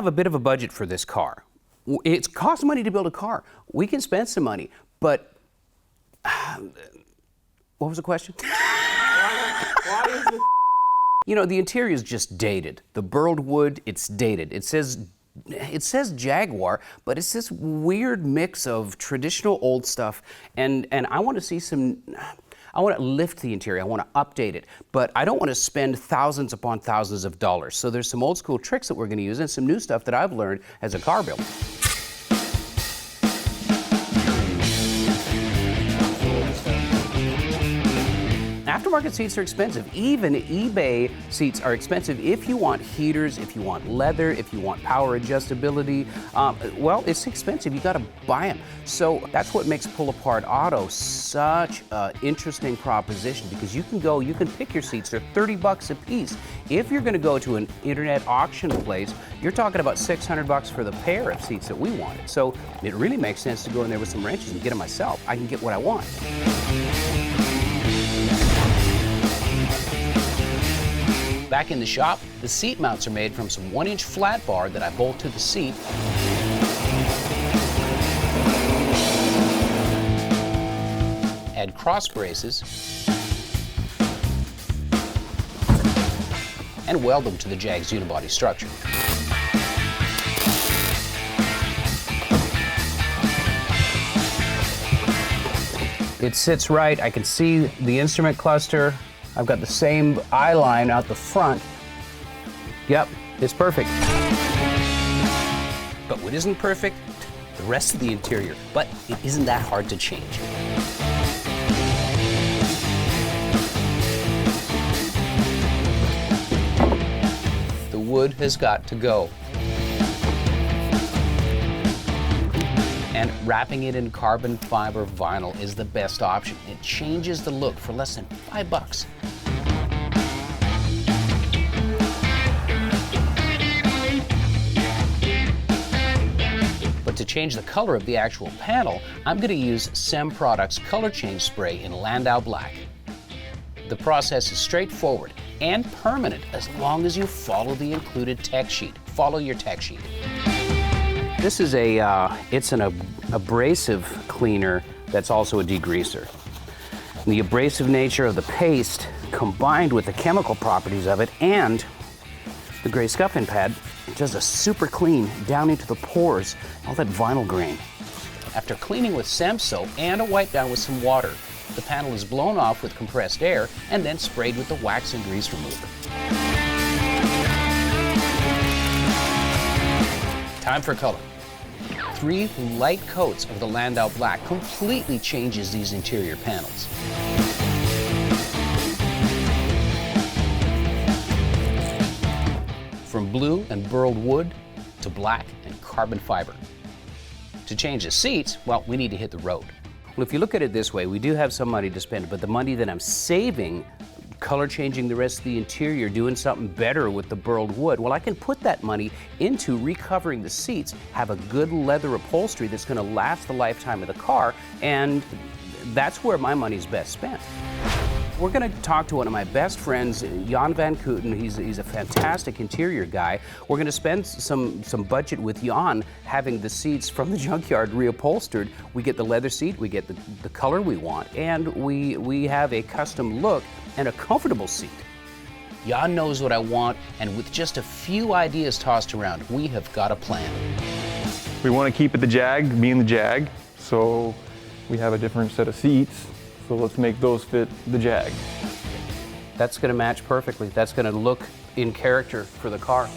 have a bit of a budget for this car. It costs money to build a car. We can spend some money, but what was the question? Why is it? You know, the interior is just dated. The burlwood, it's dated. It says Jaguar, but it's this weird mix of traditional old stuff, and I want to see I want to lift the interior, I want to update it, but I don't want to spend thousands upon thousands of dollars. So there's some old school tricks that we're going to use and some new stuff that I've learned as a car builder. Aftermarket seats are expensive. Even eBay seats are expensive if you want heaters, if you want leather, if you want power adjustability. Well, it's expensive. You got to buy them. So that's what makes Pull Apart Auto such an interesting proposition, because you can pick your seats. They're $30 a piece. If you're going to go to an internet auction place, you're talking about $600 for the pair of seats that we wanted. So it really makes sense to go in there with some wrenches and get them myself. I can get what I want. Back in the shop, the seat mounts are made from some 1-inch flat bar that I bolt to the seat. Add cross braces and weld them to the Jag's unibody structure. It sits right. I can see the instrument cluster. I've got the same eye line out the front. Yep, it's perfect. But what isn't perfect? The rest of the interior. But it isn't that hard to change. The wood has got to go. And wrapping it in carbon fiber vinyl is the best option. It changes the look for less than $5. But to change the color of the actual panel, I'm going to use SEM Products Color Change Spray in Landau Black. The process is straightforward and permanent as long as you follow the included tech sheet. Follow your tech sheet. This is it's an abrasive cleaner that's also a degreaser. The abrasive nature of the paste combined with the chemical properties of it and the gray scuffing pad, it does a super clean down into the pores, all that vinyl grain. After cleaning with SEM soap and a wipe down with some water, the panel is blown off with compressed air and then sprayed with the wax and grease remover. Time for color. 3 light coats of the Landau Black completely changes these interior panels. From blue and burled wood to black and carbon fiber. To change the seats, well, we need to hit the road. Well, if you look at it this way, we do have some money to spend, but the money that I'm saving, color changing the rest of the interior, doing something better with the burled wood, well, I can put that money into recovering the seats, have a good leather upholstery that's going to last the lifetime of the car, and that's where my money's best spent. We're going to talk to one of my best friends, Jan Van Kooten. He's a fantastic interior guy. We're going to spend some budget with Jan having the seats from the junkyard reupholstered. We get the leather seat, we get the color we want, and we have a custom look and a comfortable seat. Jan knows what I want, and with just a few ideas tossed around, we have got a plan. We want to keep it the Jag, being the Jag, so we have a different set of seats. So let's make those fit the Jag. That's going to match perfectly. That's going to look in character for the car.